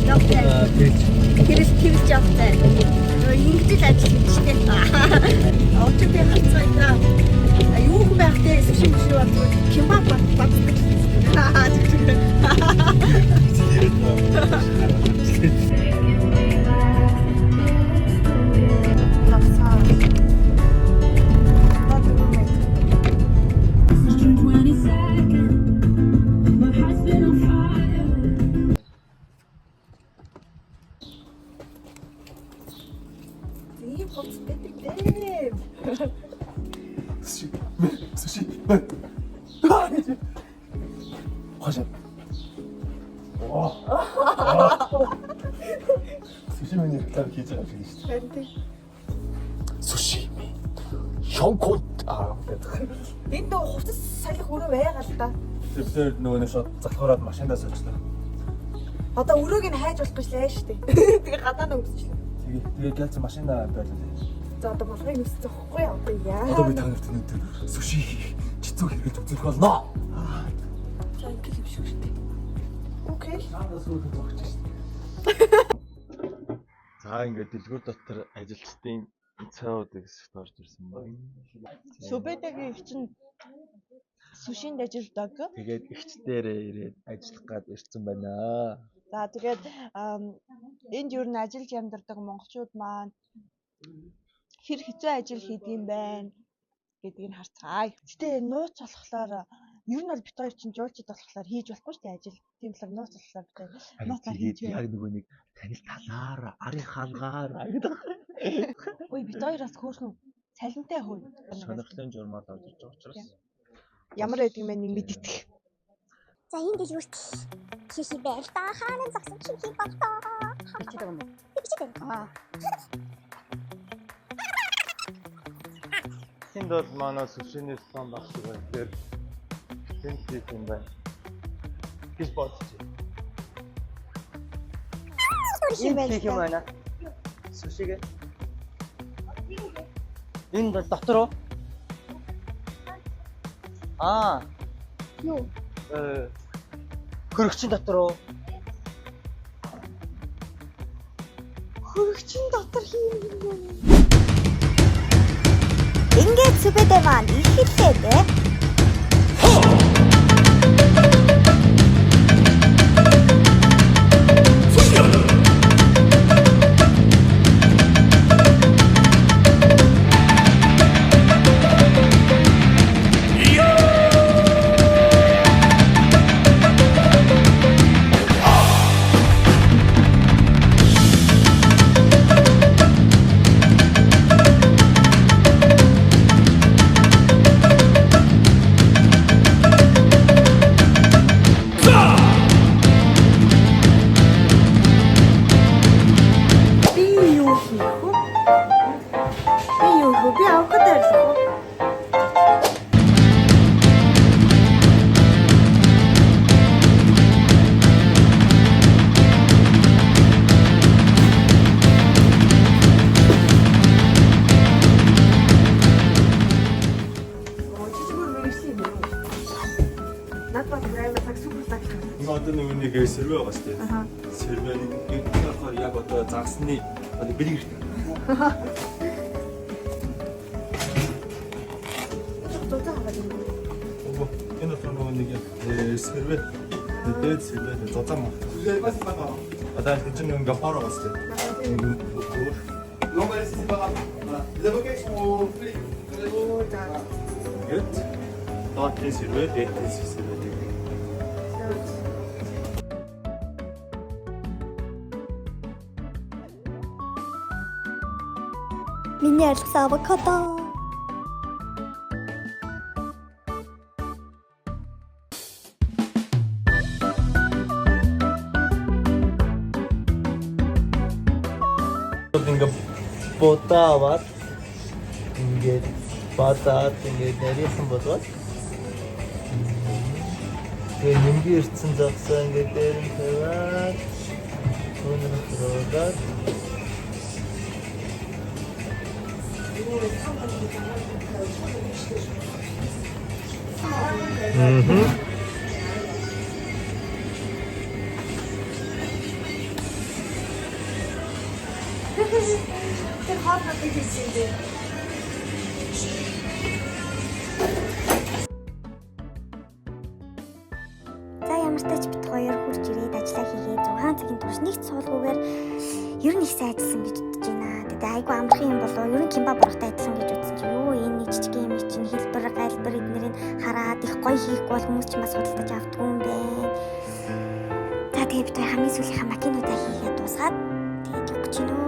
Явтай. Тэрс явтай. Ингэж л ажил хийжтэй. Очоо би хацгаа. Юу хүн байх те сүшин бод кимбап бацдаг. 수시미니 일단 기자 아시죠? 수시미 형꽃 Энд хувцас салхи өрөө байгаад та. тэр нөгөөс залхуураад машиндаа суучлаа. Одоо өрөөг нь хайж болох гэж лээ шүү дээ. Тэгээ гадаа нь өвсчлээ. Тэгээ гэлц машинаа байлаа. За одоо болгыг нүсчих واخгүй одоо яа. Одоо би танарт тэр суши чицүү хэрэгт үзүүлэх болно. За ингэ юм шиг шүү дээ. Окей. За ингээд дэлгүүр дотор ажилчдын цаудыг орж ирсэн байна. Сүбэдэгийн өвчин сушинд ажилладаг. Тэгээд ихчдэрээ ирээд ажиллах гад ирсэн байна. За тэгээд энд юу н ажиллаж амьдардаг монголчууд маань хэр хэцүү ажил хийдэг юм байна гэдгийг харцгаая. Гэтэ нууц болохоор ер нь бол бит хоёр чинь жуулчд болохоор хийж болохгүй шүү дээ ажил. Тийм болохоор нууц болохоор бит нууцаар хийж яг нөгөө нэг танил талаар арын хаалгаар гэдэг. Ой бит хоёроос хөөрхөн цалинтай хөө. Сонирхлын журмаар орж ирж байгаа учраас Ямар байдаг юм бэ нэг мэддэг. За энэ дэлгүүрт шиши байл та хаана загсан шиши болтоо. Бичдэг юм уу? Бичдэг. Тэнд бол манай сүшиний сан багш байна. Тэр тэнд юм байна. Гэж бодчих. Энэ юм байна. Сушигээ. Энэ дотор уу? Юу? Хөрөгчийн дотор уу? Хөрөгчийн дотор хийм юм. Ингээд сүбэдэ маань их хэлээ дээ. Одоо нэг сервэ байгаа шүү дээ. Сервэний болохоор яг одоо загсны бэлэг хэрэгтэй. Энэ болохоор нэг сервэ дээд сервэ зузаан мөн. Одоо энэ чинь ингээ пар байгаа шүү дээ. Good. Доод сервэ дээд сервэ. Миний арилгасан авокадо. Ингээ ботават ингээ бадаад ингээ нэрийнхэн бодвол тэгээ нэмгийн ирсэн завсаа ингээ дээр нь тавиад өнөр руугаад Тэр хоолнуудыг хийсэн дээ. За ямар ч тач бит хоёр хурж ирээд ажиллаа хийгээд 6 цагийн турш нэг цуулгуугаар ер нь их сайн ажилласан гэж бодож байна. Тэгээд айгүй амархан юм болоо. Ер нь кимбаб урагтай ажилласан гэж үзсэн чи юу энэ нэг жижиг юм чинь хэлбэр гайлбар эднэрийг хараад их гоё хийхгүй бол хүмүүс ч бас худалдаж авдаг юм байна. За тэгээд бид хамгийн сүүлийнхаа макинуудаа хийгээд дуусгаад тэгээд явж гинөө.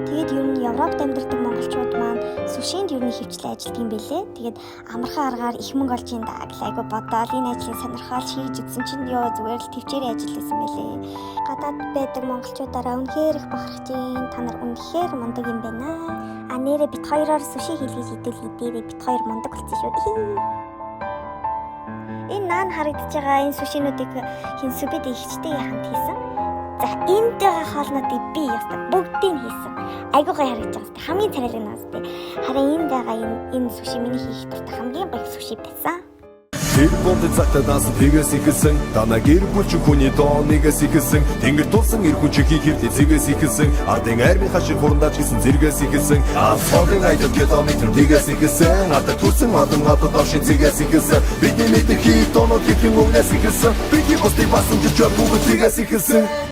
Тэгээд ер нь Европт амьдардаг монголчууд маань сушинд ер нь хөвчлээ ажилладаг юм бэлээ. Тэгээд амархан аргаар их мөнгө олж ийн даа гэл айгу бодоол энэ ажлыг сонирхол хийж үзсэн чинь ёо зүгээр л төвчээрээ ажилласан байлээ. Гадаад байдаг монголчуудаараа үнэхээр их бахархаж байна. Та нар үнэхээр мундаг юм байна. А нэрээ бит хоёроор суши хийлгэж идэл идээрээ бит хоёр мундаг болсон шүү. Энэ наан харагдаж байгаа энэ сушинуудыг хинсүбэд ихчтэй хамт хийсэн. За энд байгаа хоолнуудыг би ястаа бүгдийг хийсэн. Айгуу гоё харагдаж байгаа сте. Хамгийн царайлаг наас сте. Харин энд байгаа энэ суши миний хийх дуртай хамгийн гоё суши байсан. Тэр бомбд цагтаа даасан тэгээс ихсэн танаа гэр бүл чи хүний доонигээс ихсэн тэнгэр тулсан эр хүн чи хийхэрдээ зэгээс ихсэн ардын армийн хашиг хурандаж гисэн зэрэгээс ихсэн асфальтын айдал километр тэгээс ихсэн ата турсан мадам хатад авшин зэгээс ихсэн бидний мэдээ хий дооноо хийх юм угнаас ихсэн бидний гостыг басан ч жоо бүгд зэгээс ихсэн